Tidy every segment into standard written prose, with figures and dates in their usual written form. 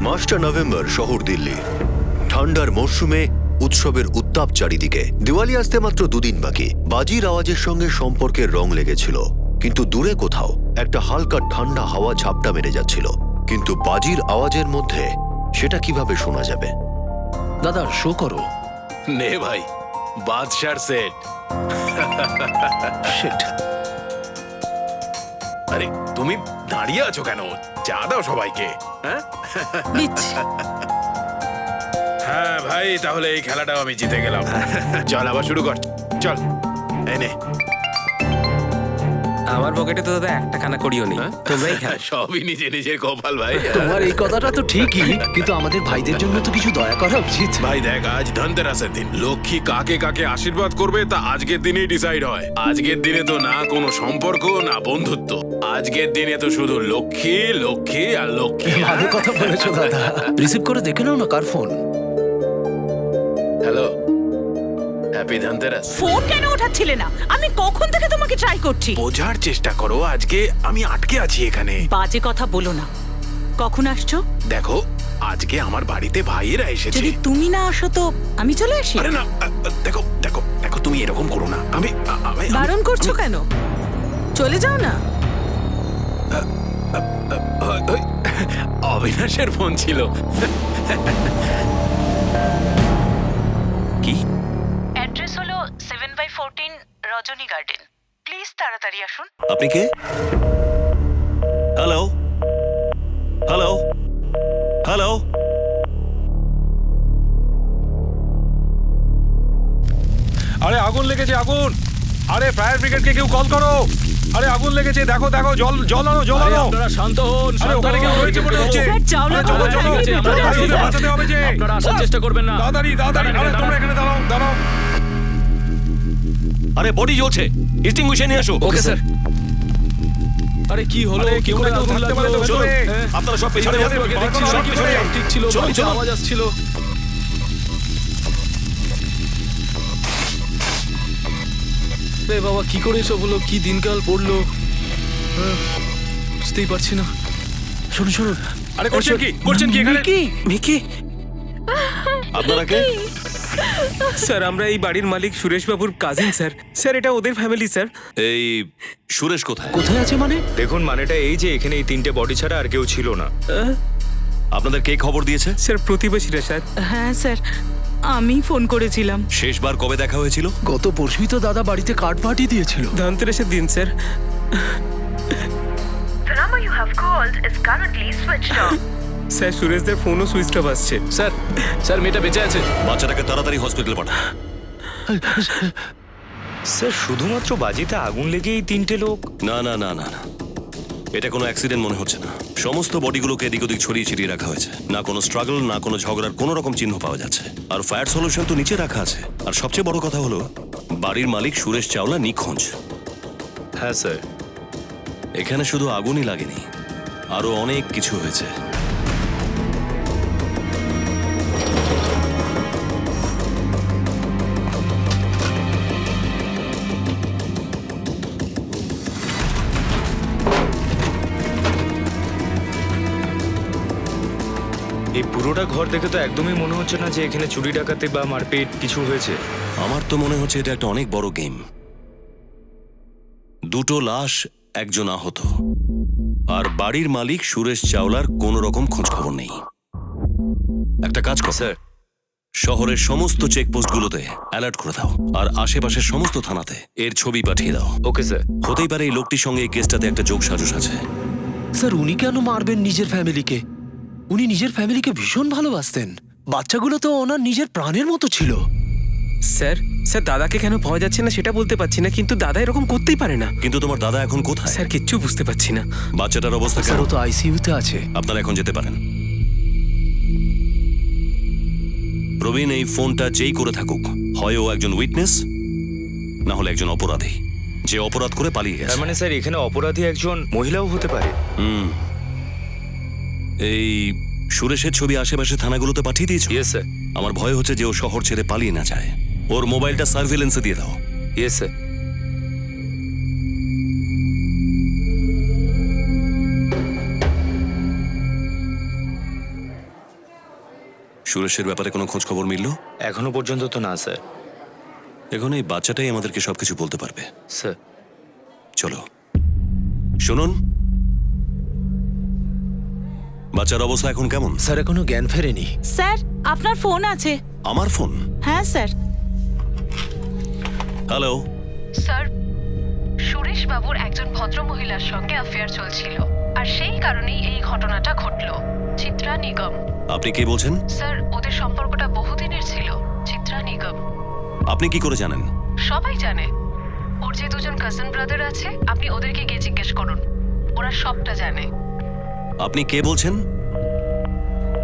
মাসটা নভেম্বর, শহর দিল্লি। ঠান্ডার মরশুমে উৎসবের উত্তাপ চারিদিকে। দিওয়ালি আসতে মাত্র দুদিন বাকি। বাজির আওয়াজের সঙ্গে সম্পর্কের রং লেগেছিল, কিন্তু দূরে কোথাও একটা হালকা ঠান্ডা হাওয়া ঝাপটা মেরে যাচ্ছিল। কিন্তু বাজির আওয়াজের মধ্যে সেটা কিভাবে শোনা যাবে? দাদা শো করো। নে ভাই, বাদশার সেট। শিট। আরে তুমি দাঁড়িয়ে আছো কেন? চা দাও সবাইকে। হ্যাঁ হ্যাঁ ভাই, তাহলে এই খেলাটাও আমি জিতে গেলাম। চল আবার শুরু কর, চল। এনে আমার পকেটে তো দাদা একটা খানা করিও নেই। তোমরাই খেলো। সবই নিজে নিজের কপাল ভাই। তোমার এই কথাটা তো ঠিকই, কিন্তু আমাদের ভাইদের জন্য তো কিছু দয়া করা উচিত। ভাই দেখ, আজ ধনতেরাসের দিন। লক্ষ্মী কাকে কাকে আশীর্বাদ করবে তা আজকের দিনেই ডিসাইড হয়। আজকের দিনে তো না কোনো সম্পর্ক, না বন্ধুত্ব। আজকের দিনে তো শুধু লক্ষ্মী লক্ষ্মী আর লক্ষ্মী। ভালো কথা বলেছো দাদা। রিসিভ করে দেখে নাও না কার phone. Hello, happy Dhanteras. Phone কেন ওঠাচ্ছিলে না? আমি কখন থেকে তোমাকে ট্রাই করছি। বোঝার চেষ্টা করো, আজকে আমি আটকে আছি এখানে। বাজে কথা বলো না। কখন আসছো? দেখো, আজকে আমার বাড়িতে ভাইয়েরা এসেছে। যদি তুমি না আসো তো আমি চলে আসি। আরে না, দেখো দেখো দেখো, তুমি এরকম করো না। আমি বারণ করছো কেন? চলে যাও না। অবিনাশের ফোন ছিল। কি? অ্যাড্রেস হলো 7/14 রজনী গার্ডেন। প্লিজ তাড়াতাড়ি আসুন। আপনি কে? Hello hello hello. আরে আগুন লেগেছে, আগুন! আরে ফায়ার ব্রিগেডকে কেউ কল করো। আরে আগুন লেগেছে, দেখো দেখো, জল জল আনো, জল আনো। আপনারা শান্ত হন। আরে ওখানে কেউ রয়েছে মনে হচ্ছে। স্যার, চাওলা আরে চলো, খবর চলো, লাগিয়ে চলো, ভিতরে আসুন, স্যার। বাঁচাতে হবে যে। আপনারা আসার চেষ্টা করবেন না। তাড়াতাড়ি তাড়াতাড়ি। আরে তোমরা এখানে দাঁড়াও দাঁড়াও। আরে বডি জ্বলছে, এক্সটিংগুইশার নিয়ে আসো। Okay sir. আরে কি হলো? আরে, কি কেউ করে না কেউ আগুন থাকতে পারে তো লাগলো? ভেতরে। হ্যাঁ। আপনারা সব পেছনে এই যান। আগে দেখছি, সব সব পেছনে। ঠিক ছিল, চলুন, বাড়িতে চলুন। আওয়াজ আসছিল। রে বাবা, কি করে এসব হলো? কি দিনকাল পড়লো, বুঝতেই পারছি না। শুনুন শুনুন। আরে করছেন কি? করছেন কি এখানে? মিকি আপনারা কে? স্যার, আমরা এই বাড়ির মালিক সুরেশ বাবুর কাজিন স্যার। স্যার, এটা ওদের ফ্যামিলি স্যার। এই সুরেশ কোথায়? কোথায় আছে মানে? দেখুন, মানেটা এই যে এখানে এই তিনটে বডি ছাড়া আর কেউ ছিল না। আপনাদের কে খবর দিয়েছে? স্যার, প্রতিবেশীরা স্যার। হ্যাঁ স্যার, আমি ফোন করেছিলাম। শেষবার কবে দেখা হয়েছিল? গত পরশুই তো দাদা বাড়িতে কার্ড পাঠিয়ে দিয়েছিল। ধনতেরাসের দিন sir. The number you have called is currently switched off. Sir, সুরেশদের ফোনও সুইচ অফ আসছে। স্যার, স্যার মেয়েটা বেঁচে আছে। বাচ্চাটাকে তাড়াতাড়ি হসপিটালে পাঠান। স্যার, শুধুমাত্র বাজিতে আগুন লেগে এই তিনটে লোক? না না না না না, এটা কোনো অ্যাক্সিডেন্ট মনে হচ্ছে না। সমস্ত বডিগুলোকে এদিক ওদিক ছড়িয়ে ছিটিয়ে রাখা হয়েছে। না কোনো স্ট্রাগল, না কোনো ঝগড়ার কোনো রকম চিহ্ন পাওয়া যাচ্ছে। আর ফায়ার সলিউশন তো নিচে রাখা আছে। আর সবচেয়ে বড় কথা হলো, বাড়ির মালিক সুরেশ চাওলা নিখোঁজ। হ্যাঁ স্যার। এখানে শুধু আগুনই লাগেনি, আরো অনেক কিছু হয়েছে। এই পুরোটা ঘর দেখে তো একদমই মনে হচ্ছে না যে এখানে চুরি ডাকাতি বা মারপিট কিছু হয়েছে। আমার তো মনে হচ্ছে এটা একটা অনেক বড় গেম। দুটো লাশ, একজন আহত, আর বাড়ির মালিক সুরেশ চাওলার কোনো রকম খোঁজ খবর নেই। একটা কাজ কর স্যার। শহরের সমস্ত চেকপোস্টগুলোতে অ্যালার্ট করে দাও, আর আশেপাশের সমস্ত থানাতে এর ছবি পাঠিয়ে দাও। Okay sir. হতেই পারে এই লোকটির সঙ্গে এই কেসটাতে একটা যোগসাজশ আছে। স্যার, উনি কেন মারবেন নিজের ফ্যামিলিকে? উনি নিজের ফ্যামিলিকে ভীষণ ভালোবাসতেন। বাচ্চাগুলো তো ওনার নিজের প্রাণের মতো ছিল। স্যার, স্যার দাদাকে কেন পাওয়া যাচ্ছে না সেটা বলতে পারছি না, কিন্তু দাদা এরকম করতেই পারে না। কিন্তু তোমার দাদা এখন কোথায়? স্যার, কিচ্ছু বুঝতে পারছি না। বাচ্চাটার অবস্থা স্যার, কেন? ও তো আইসিইউতে আছে। আপনারা এখন যেতে পারেন। প্রবীণ, এই ফোনটা যেই করে থাকুক, হয় ও একজন উইটনেস, না হলে একজন অপরাধী যে অপরাধ করে পালিয়ে তার গেছে। মানে স্যার এখানে অপরাধী একজন মহিলাও হতে পারে? এই সুরেশের ছবি আশেপাশে থানাগুলোতে পাঠিয়ে দিয়েছো? Yes sir. আমার ভয় হচ্ছে যে ও শহর ছেড়ে পালিয়ে না যায়। ওর মোবাইলটা সার্ভিলেন্সে দিয়ে দাও। Yes sir. সুরেশের ব্যাপারে কোনো খোঁজ খবর মিলল? এখনো পর্যন্ত তো না স্যার। এখন এই বাচ্চাটাই আমাদেরকে সবকিছু বলতে পারবে। স্যার চলো শুনুন, বাচ্চার অবস্থা এখন কেমন? স্যার এখনো জ্ঞান ফেরেনি। স্যার আপনার ফোন আছে। আমার ফোন? হ্যাঁ স্যার। হ্যালো। স্যার, সুরেশ বাবুর একজন ভদ্র মহিলার সঙ্গে অ্যাফেয়ার চলছিল, আর সেই কারণেই এই ঘটনাটা ঘটলো। চিত্রা নিগম। আপনি কে বলছেন? স্যার, ওদের সম্পর্কটা বহুদিনের ছিল। চিত্রা নিগম। আপনি কি করে জানেন? সবাই জানে। ওর যে দুজন কাজিন ব্রাদার আছে, আপনি ওদেরকে গিয়ে জিজ্ঞেস করুন, ওরা সবটা জানে। আপনি কে বলছেন?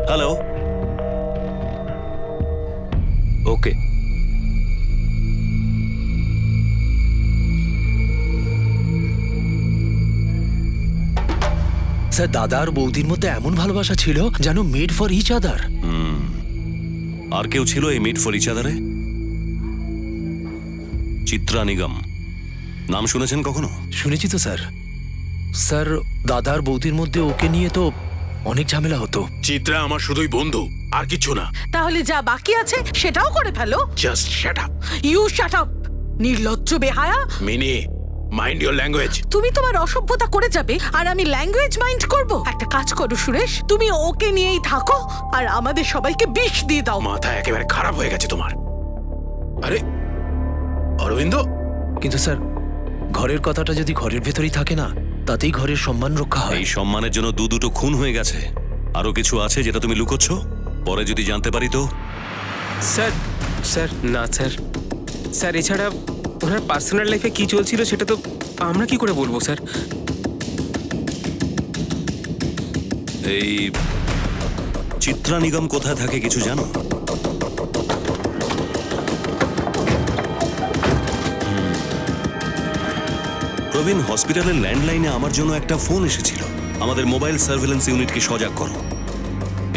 হ্যালো। ওকে। স্যার দাদা আর বৌদির মধ্যে এমন ভালোবাসা ছিল যেন মেড ফর ইচ আদার। আর কেউ ছিল এই মিট ফর ইচ আদারে? চিত্রা নিগম নাম শুনেছেন কখনো? শুনেছি তো স্যার। স্যার দাদা আর বৌদির মধ্যে ওকে নিয়ে তো অনেক ঝামেলা হতো। চিত্রা আমার শুধুই বন্ধু, আর কিছু না। তাহলে যা বাকি আছে সেটাও করে ফেলো। Just shut up. You shut up, নির্লজ্জ বেহায়া। Mini, mind your language. তুমি তোমার অসভ্যতা করে যাবে আর আমি ল্যাঙ্গুয়েজ মাইন্ড করব? একটা কাজ করো সুরেশ, তুমি ওকে নিয়েই থাকো আর আমাদের সবাইকে বিষ দিয়ে দাও। মাথা একেবারে খারাপ হয়ে গেছে তোমার। আরে অরবিন্দ, কিন্তু স্যার ঘরের কথাটা যদি ঘরের ভেতরেই থাকে না, তাতেই ঘরের সম্মান রক্ষা হয়। এই সম্মানের জন্য দুটো খুন হয়ে গেছে। আরো কিছু আছে যেটা তুমি লুকোচ্ছ? পরে যদি জানতে পারি তো? স্যার স্যার না স্যার, স্যার এছাড়া ওনার পার্সোনাল লাইফে কি চলছিল সেটা তো আমরা কি করে বলবো স্যার? এই চিত্রা নিগম কোথায় থাকে কিছু জানো? প্রবীণ হসপিটালের ল্যান্ডলাইনে আমার জন্য একটা ফোন এসেছিল। আমাদের মোবাইল সার্ভেলেন্স ইউনিটকে সজাগ করো।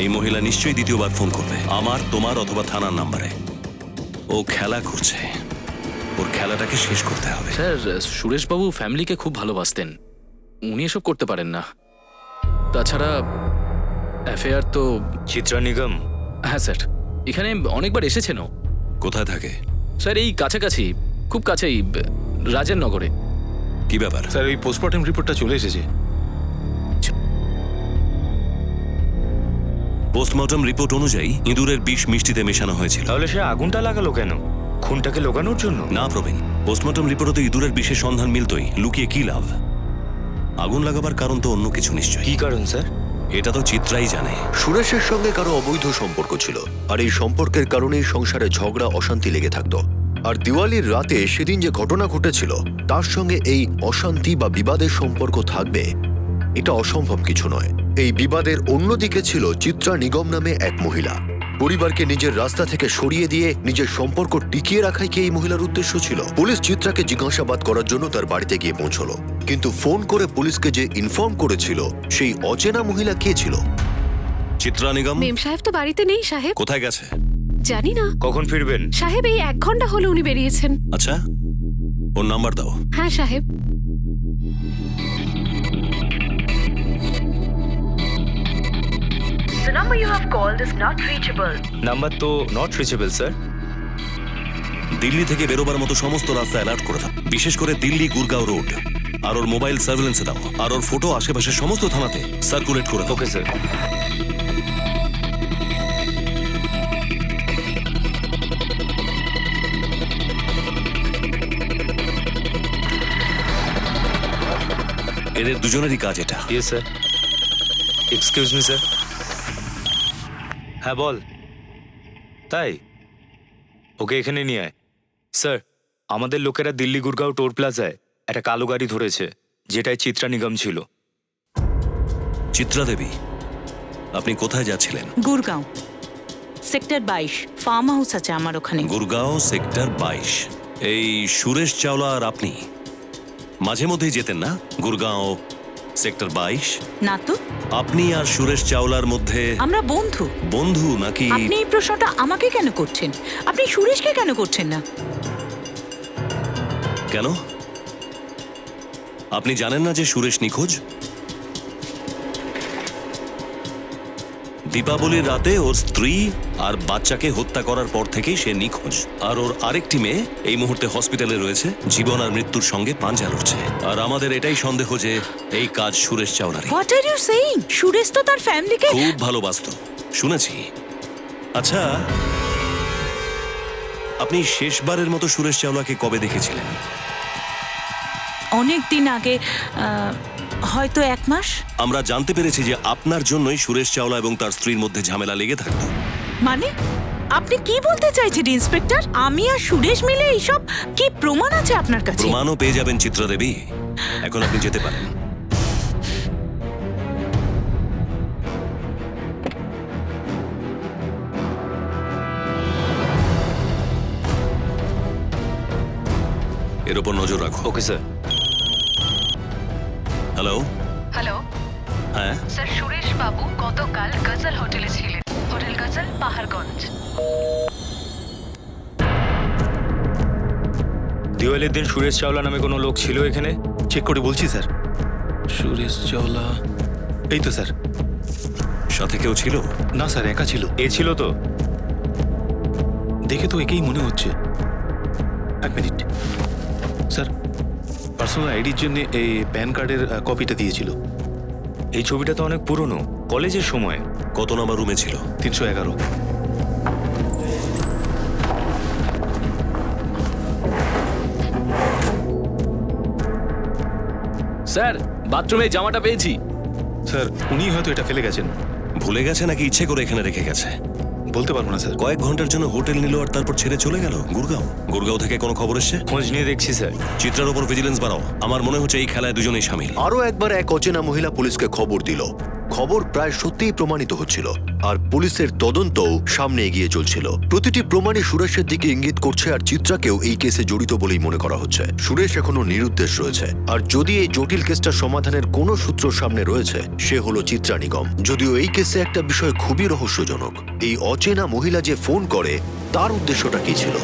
এই মহিলা নিশ্চয়ই দ্বিতীয়বার ফোন করবে, আমার, তোমার অথবা থানার নাম্বারে। ও খেলা করছে, ওর খেলাটাকে শেষ করতে হবে। স্যার, সুরেশবাবু ফ্যামিলিকে খুব ভালোবাসতেন, উনি এসব করতে পারেন না। তাছাড়া অ্যাফেয়ার তো। চিত্রা নিগম? হ্যাঁ স্যার, এখানে অনেকবার এসেছেনও। কোথায় থাকে? স্যার এই কাছাকাছি, খুব কাছেই, রাজের নগরে। কি ব্যাপার? স্যার ওই পোস্টমর্টম রিপোর্টটা চলে এসেছে। পোস্টমর্টম রিপোর্ট অনুযায়ী ইঁদুরের বিষ মিষ্টিতে মেশানো হয়েছিল। তাহলে সে আগুনটা লাগালো কেন? খুনটাকে লোকানোর জন্য? না প্রবীণ, পোস্টমর্টম রিপোর্টে তো ইঁদুরের বিষের সন্ধান মিলতই, লুকিয়ে কি লাভ? আগুন লাগাবার কারণ তো অন্য কিছু নিশ্চয়ই। কি কারণ স্যার? এটা তো চিত্রাই জানে। সুরেশের সঙ্গে কারো অবৈধ সম্পর্ক ছিল, আর এই সম্পর্কের কারণেই সংসারে ঝগড়া অশান্তি লেগে থাকতো। আর দিওয়ালির রাতে সেদিন যে ঘটনা ঘটেছিল তার সঙ্গে এই অশান্তি বা বিবাদের সম্পর্ক থাকবে, এটা অসম্ভব কিছু নয়। এই বিবাদের অন্যদিকে ছিল চিত্রা নিগম নামে এক মহিলা। পরিবারকে নিজের রাস্তা থেকে সরিয়ে দিয়ে নিজের সম্পর্ক টিকিয়ে রাখাই কি এই মহিলার উদ্দেশ্য ছিল? পুলিশ চিত্রাকে জিজ্ঞাসাবাদ করার জন্য তার বাড়িতে গিয়ে পৌঁছলো, কিন্তু ফোন করে পুলিশকে যে ইনফর্ম করেছিল সেই অচেনা মহিলা কে ছিল? চিত্রা নিগম মেম সাহেব তো বাড়িতে নেই সাহেব। কোথায় গেছে? জানি না কখন ফিরবেন? সাহেব, এই 1 ঘন্টা হলো উনি বেরিয়েছেন। আচ্ছা, ওর নাম্বার দাও। হ্যাঁ সাহেব। The number you have called is not reachable. Number তো নট রিচেবল স্যার। দিল্লি থেকে বেরোবার মতো সমস্ত রাস্তা অ্যালার্ট করে দাও, বিশেষ করে দিল্লি গুরগাঁও রোড। আর ওর মোবাইল সার্ভেলেন্সে দাও, আর ওর ফটো আশেপাশের সমস্ত থানাতে সার্কুলেট করে দাও। Okay sir. এদের দুজনেরই কাজ এটা। Yes sir. Excuse me sir. হ্যাঁ বল। তাই ওকে এখানে নিয়ে আয়। স্যার, আমাদের লোকেরা দিল্লি গুরগাঁও টোল প্লাজায় একটা কালো গাড়ি ধরেছে, যেটায় চিত্রা নিগম ছিল। চিত্রা দেবী, আপনি কোথায় যাচ্ছিলেন? গুরগাঁও সেক্টর 22 ফার্ম হাউস আছে আমার ওখানে। গুরগাঁও সেক্টর 22। এই সুরেশ চাওলা আর আপনি মাঝে মধ্যেই যেতেন না গুরগাঁও সেক্টর 22? না তো। আপনি আর সুরেশ চাওলার মধ্যে আমরা বন্ধু। বন্ধু নাকি? আপনি এই প্রশ্নটা আমাকে কেন করছেন? আপনি সুরেশকে কেন করছেন না? কেন? আপনি জানেন না যে সুরেশ নিখোঁজ? দীপাবলির রাতে ওর স্ত্রী আর বাচ্চাকে হত্যা করার পর থেকেই সে নিখোঁজ। আর ওর আরেকটি মেয়ে এই মুহূর্তে হসপিটালে রয়েছে, জীবন আর মৃত্যুর সঙ্গে পাঞ্জা লড়ছে। আর আমাদের এটাই সন্দেহ যে এই কাজ সুরেশ চাওলারই। What are you saying? Suresh তো তার ফ্যামিলিকে খুব ভালোবাসতো শুনেছি। আচ্ছা, আপনি শেষবারের মতো সুরেশ চাওলাকে কবে দেখেছিলেন? অনেক দিন আগে, হয়তো 1 মাস। আমরা জানতে পেরেছি যে আপনার জন্যই সুরেশ চাওলা এবং তার স্ত্রীর মধ্যে ঝামেলা লেগে থাকতো। মানে আপনি কি বলতে চাইছেন ইন্সপেক্টর? আমি আর সুরেশ মিলে এইসব কি প্রমাণ আছে আপনার কাছে? প্রমাণও পেয়ে যাবেন চিত্রা দেবী। এখন আপনি যেতে পারেন। এর উপর নজর রাখো। Okay sir. হ্যালো। হ্যালো হ্যাঁ, স্যার, সুরেশ বাবু গতকাল গজল হোটেলে ছিলেন, হোটেল গজল পাহাড়গঞ্জ। দিওয়ালির দিন সুরেশ চাওলা নামে কোনো লোক ছিল এখানে? চেক করে বলছি স্যার। সুরেশ চাওলা, এই তো স্যার। সাথে কেউ ছিল? না স্যার, একা ছিল। এ ছিল তো? দেখে তো একেই মনে হচ্ছে। 1 মিনিট স্যার, পার্সোনাল আইডির জন্য এই প্যান কার্ডের কপিটা দিয়েছিল। এই ছবিটা তো অনেক পুরনো, কলেজের সময়। কত নম্বর রুমে ছিল? 311। স্যার, বাথরুমে জামাটা পেয়েছি। স্যার, উনি হয়তো এটা ফেলে গেছেন। ভুলে গেছে নাকি ইচ্ছে করে এখানে রেখে গেছে? বলতে পারবো না স্যার। কয়েক ঘন্টার জন্য হোটেল নিল আর তারপর ছেড়ে চলে গেল গুরগাঁও। গুরগাঁও থেকে কোনো খবর এসছে? খোঁজ নিয়ে দেখছি স্যার। চিত্রার উপর ভিজিলেন্স বাড়াও। আমার মনে হচ্ছে এই খেলায় দুজনেই শামিল। আরও একবার এক অচেনা মহিলা পুলিশকে খবর দিল। খবর প্রায় সত্যিই প্রমাণিত হচ্ছিল, আর পুলিশের তদন্তও সামনে এগিয়ে চলছিল। প্রতিটি প্রমাণই সুরেশের দিকে ইঙ্গিত করছে, আর চিত্রাকেও এই কেসে জড়িত বলেই মনে করা হচ্ছে। সুরেশ এখনো নিরুদ্দেশ রয়েছে, আর যদি এই জটিল কেসটা সমাধানের কোনো সূত্র সামনে রয়েছে, সে হলো চিত্রা নিগম। যদিও এই কেসে একটা বিষয় খুবই রহস্যজনক, এই অচেনা মহিলা যে ফোন করে তার উদ্দেশ্যটা কি ছিল?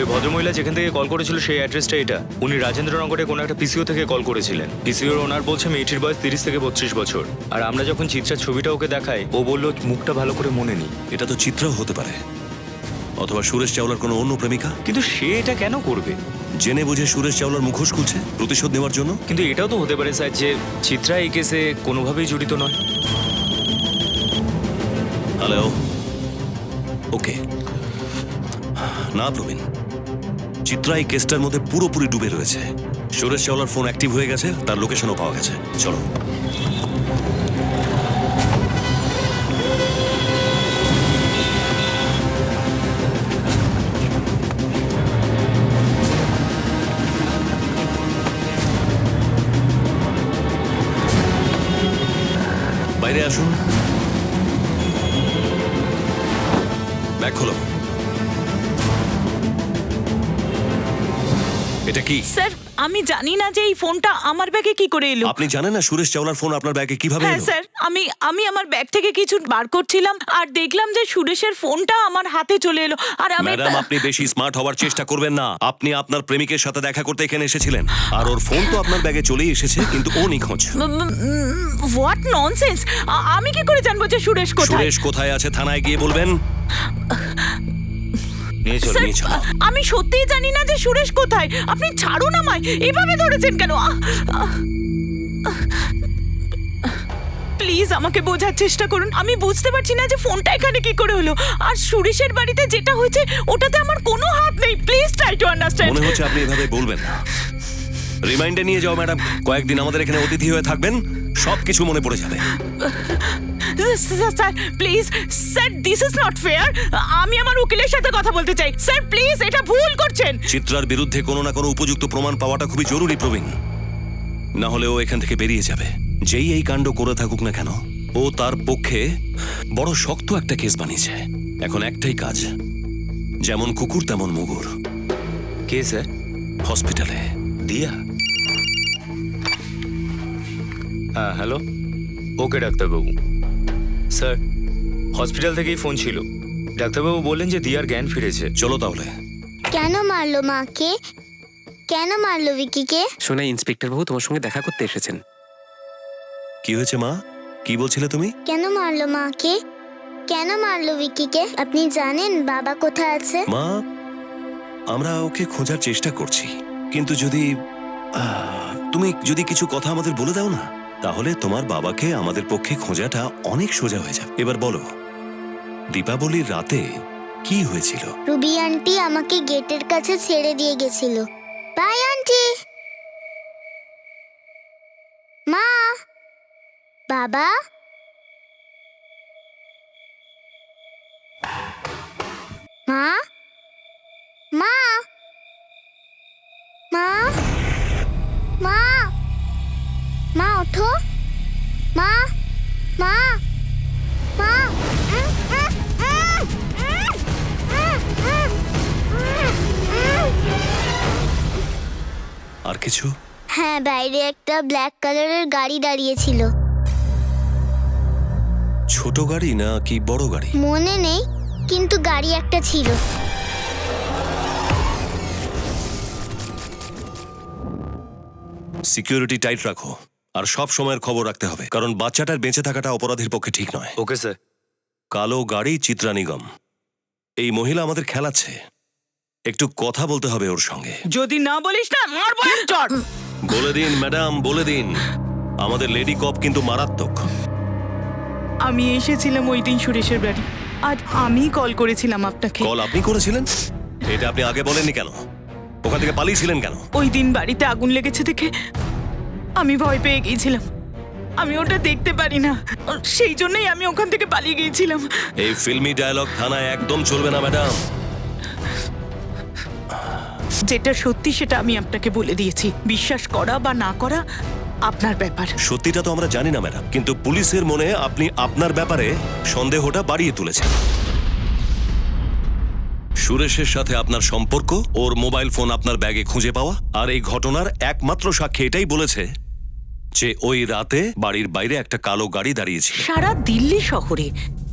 ওই ভদ্রমহিলা যেখান থেকে কল করেছিল সেই অ্যাড্রেসটা এটা। উনি রাজেন্দ্রনগরে কোনো একটা পিসিও থেকে কল করেছিলেন। পিসিওর ওনার বলছে মেয়েটির বয়স 30 থেকে 32 বছর। আর আমরা যখন চিত্রার ছবিটা ওকে দেখাই, ও বলল মুখটা ভালো করে মনে নেই। এটা তো চিত্রাও হতে পারে, অথবা সুরেশ চাওলার কোনো অন্য প্রেমিকা। কিন্তু সে এটা কেন করবে? জেনে বুঝে সুরেশ চাওলার মুখোশ খুলছে প্রতিশোধ নেওয়ার জন্য। কিন্তু এটাও তো হতে পারে স্যার যে চিত্রা এই কেসে কোনোভাবেই জড়িত নয়। হ্যালো। ওকে। না প্রবীণ, চিত্রা এই কেসটার মধ্যে পুরোপুরি ডুবে রয়েছে। সুরেশ চাওলার ফোন অ্যাক্টিভ হয়ে গেছে, তার লোকেশনও পাওয়া গেছে। চলো। বাইরে আসুন। ব্যাগ খোলো। এটা কি? স্যার, আমি জানি না যে এই ফোনটা আমার ব্যাগে কি করে এলো। আপনি জানেন না সুরেশ চাওলার ফোন আপনার ব্যাগে কিভাবে হ্যাঁ এলো? স্যার, আমি আমার ব্যাগ থেকে কিছু বার করছিলাম আর দেখলাম যে সুরেশের ফোনটা আমার হাতে চলে এলো। আর আমি ম্যাডাম, আপনি বেশি স্মার্ট হওয়ার চেষ্টা করবেন না। আপনি আপনার প্রেমিকের সাথে দেখা করতে এখানে এসেছিলেন, আর ওর ফোন তো আপনার ব্যাগে চলেই এসেছে, কিন্তু ও নিখোঁজ। What nonsense! আমি কি করে জানবো যে সুরেশ কোথায়? সুরেশ কোথায় আছে থানায় গিয়ে বলবেন। নিয়ে চলো, স্যার, নিয়ে চলো। আমি সত্যিই জানি না যে সুরেশ কোথায়। আপনি ছাড়ুন আমায়, এভাবে ধরেছেন কেন? প্লিজ আমাকে বোঝার চেষ্টা করুন। আমি বুঝতে পারছি না যে ফোনটা এখানে কি করে হলো। আর সুরেশের বাড়িতে যেটা হয়েছে ওটাতে আমার কোনো হাত নেই। Please try to understand. মনে হচ্ছে আপনি এভাবে বলবেন না। রিমাইন্ডে নিয়ে যাও ম্যাডাম। কয়েকদিন আমাদের এখানে অতিথি হয়ে থাকবেন, সবকিছু মনে পড়ে যাবে। Sir please, sir this is not fair. আমি আমার উকিলের সাথে কথা বলতে চাই। স্যার প্লিজ, এটা ভুল করছেন। চিত্রার বিরুদ্ধে কোনো না কোনো উপযুক্ত প্রমাণ পাওয়াটা খুবই জরুরি প্রবীণ, না হলে ও এখান থেকে বেরিয়ে যাবে। যেই এই কাণ্ড করে থাকুক না কেন, ও তার পক্ষে বড় শক্ত একটা কেস বানিয়েছে। এখন একটাই কাজ, যেমন কুকুর তেমন মুগুর। কে স্যার? হসপিটালে দিয়া। হ্যাঁ হ্যালো। ওকে ডাক্তারবাবু। স্যার হসপিটাল থেকেই ফোন ছিল। ডাক্তারবাবু বললেন যে দিয়ার জ্ঞান ফিরেছে। চলো তাহলে। কেন মারলো মাকে? কেন মারলো ভিকিকে? শোনা, ইন্সপেক্টর বাবু তোমার সঙ্গে দেখা করতে এসেছেন। কি হয়েছে মা? কি বলছিলে তুমি? কেন মারলো মাকে? কেন মারলো ভিকিকে? আপনি জানেন বাবা কোথায় আছে? মা, আমরা ওকে খোঁজার চেষ্টা করছি, কিন্তু যদি তুমি যদি কিছু কথা আমাদের বলে দাও না, তাহলে তোমার বাবাকে আমাদের পক্ষে খোঁজাটা অনেক সোজা হয়ে যাবে। এবার বলো, দীপাবলির রাতে কি হয়েছিল? রুবি আন্টি আমাকে গেটের কাছে ছেড়ে দিয়ে গেছিল। By aunty. মা, বাবা, মা, মা, মা, মা, মা ওঠো, মা, মা, মা। আর কিছু? হ্যাঁ, বাইরে একটা ব্ল্যাক কালারের গাড়ি দাঁড়িয়েছিল। ছোট গাড়ি না কি বড় গাড়ি? মনে নেই, কিন্তু গাড়ি একটা ছিল। সিকিউরিটি টাইট রাখো, আর সব সময়ের খবর রাখতে হবে, কারণ বাচ্চাটার বেঁচে থাকাটা অপরাধীর পক্ষে ঠিক নয়। Okay sir. কালো গাড়ি, চিত্রা নিগম। এই মহিলা আমাদের খেলাচ্ছে, একটু কথা বলতে হবে ওর সঙ্গে। যদি না বলিস না মারবো চট। বলে দিন ম্যাডাম, বলে দিন, আমাদের লেডি কপ কিন্তু মারাত্মক। আমি এসেছিলাম ওই দিন সুরেশের বাড়ি, আর আমি কল করেছিলাম আপনাকে। কল আপনি করেছিলেন? এটা আপনি আগে বলেননি কেন? ওখান থেকে পালিয়েছিলেন কেন? ওই দিন বাড়িতে আগুন লেগেছে দেখে আমি ভয় পেয়ে গিয়েছিলাম। আমি ওটা দেখতে পারি না, সেই জন্যই আমি ওখান থেকে পালিয়ে গিয়েছিলাম। এই ফিল্মি ডায়লগ থানায় একদম চলবে না ম্যাডাম। যেটা সত্যি সেটা আমি আপনাকে বলে দিয়েছি, বিশ্বাস করা বা না করা আপনার ব্যাপার। সত্যিটা তো আমরা জানি না ম্যাডাম, কিন্তু পুলিশের মনে আপনি আপনার ব্যাপারে সন্দেহটা বাড়িয়ে তুলেছেন। সুরেশের সাথে আপনার সম্পর্ক, ওর মোবাইল ফোন আপনার ব্যাগে খুঁজে পাওয়া, আর এই ঘটনার একমাত্র সাক্ষী এটাই বলেছে যে ওই রাতে বাড়ির বাইরে একটা কালো গাড়ি দাঁড়িয়েছিল। সারা দিল্লি শহরে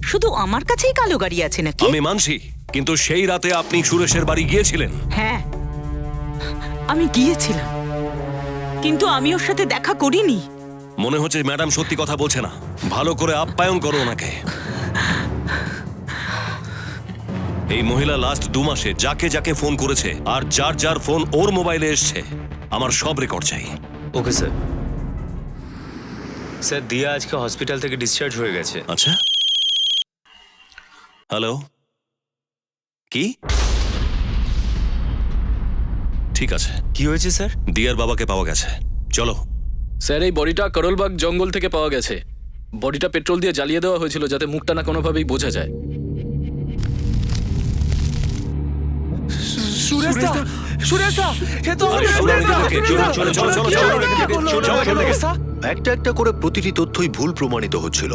শুধু আমার কাছেই কালো গাড়ি আছে নাকি? আমি মানছি, কিন্তু সেই রাতে আপনি সুরেশের বাড়ি গিয়েছিলেন। হ্যাঁ, আমি গিয়েছিলাম, কিন্তু আমি ওর সাথে দেখা করিনি। মনে হচ্ছে ম্যাডাম সত্যি কথা বলছে না। ভালো করে আপ্যায়ন করো ওনাকে। এই মহিলা লাস্ট 2 মাসে যাকে যাকে ফোন করেছে আর যার যার ফোন ওর মোবাইলে এসছে, আমার সব রেকর্ড চাই। Okay sir. স্যার, দিয়া আজকে হসপিটাল থেকে ডিসচার্জ হয়ে গেছে। আচ্ছা, হ্যালো, কি? ঠিক আছে। কি হয়েছে স্যার? দিয়ার বাবাকে পাওয়া গেছে, চলো। স্যার, এই বডিটা করলবাগ জঙ্গল থেকে পাওয়া গেছে। বডিটা পেট্রোল দিয়ে জ্বালিয়ে দেওয়া হয়েছিল যাতে মুখটা না কোনোভাবেই বোঝা যায়। একটা একটা করে প্রতিটি তথ্যই ভুল প্রমাণিত হচ্ছিল।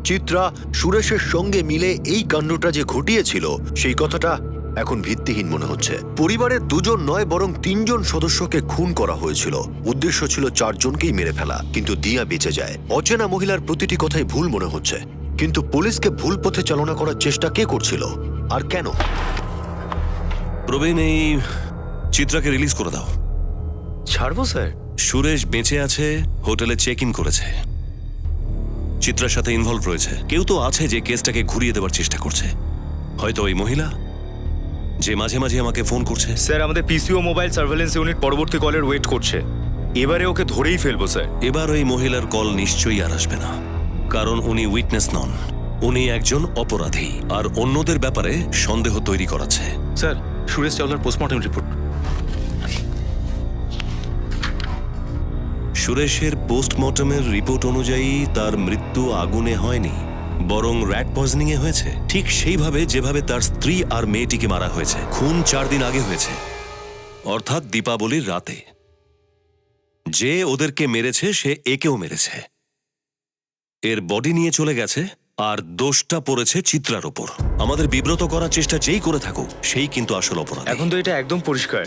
চিত্রা সুরেশের সঙ্গে মিলে এই কাণ্ডটা যে ঘটিয়েছিল সেই কথাটা এখন ভিত্তিহীন মনে হচ্ছে। পরিবারের 2 জন নয় বরং 3 জন সদস্যকে খুন করা হয়েছিল। উদ্দেশ্য ছিল 4 জনকেই মেরে ফেলা, কিন্তু দিয়া বেঁচে যায়। অচেনা মহিলার প্রতিটি কথাই ভুল মনে হচ্ছে, কিন্তু পুলিশকে ভুল পথে চালনা করার চেষ্টা কে করছিল আর কেন? প্রবীণ, এই চিত্রাকে রিলিজ করে দাও। ছাড়বো স্যার? সুরেশ বেঁচে আছে, হোটেলে চেক ইন করেছে, চিত্রার সাথে ইনভলভ রয়েছে। কেউ তো আছে যে কেসটাকে ঘুরিয়ে দেওয়ার চেষ্টা করছে, হয়তো ওই মহিলা যে মাঝে মাঝে আমাকে ফোন করছে। স্যার, আমাদের পিসিও মোবাইল সার্ভেলেন্স ইউনিট পরবর্তী কলের ওয়েট করছে। এবারে ওকে ধরেই ফেলবো স্যার। এবার ওই মহিলার কল নিশ্চয়ই আর আসবে না, কারণ উনি উইটনেস নন, উনি একজন অপরাধী, আর অন্যদের ব্যাপারে সন্দেহ তৈরি করাচ্ছে। স্যার, সুরেশ চাওলার পোস্টমর্টম রিপোর্ট। সুরেশের পোস্টমর্টমের রিপোর্ট অনুযায়ী তার মৃত্যু আগুনে হয়নি, বরং র্যাট পয়জনিং এ হয়েছে। ঠিক সেইভাবে যেভাবে তার স্ত্রী আর মেয়েটিকে মারা হয়েছে। খুন 4 দিন আগে হয়েছে, অর্থাৎ দীপাবলির রাতে। যে ওদেরকে মেরেছে সে একেও মেরেছে, এর বডি নিয়ে চলে গেছে, আর দোষটা পড়েছে চিত্রার ওপর। আমাদের বিব্রত করার চেষ্টা যেই করে থাকুক সেই কিন্তু আসল অপরাধী। এখন তো এটা একদম পরিষ্কার,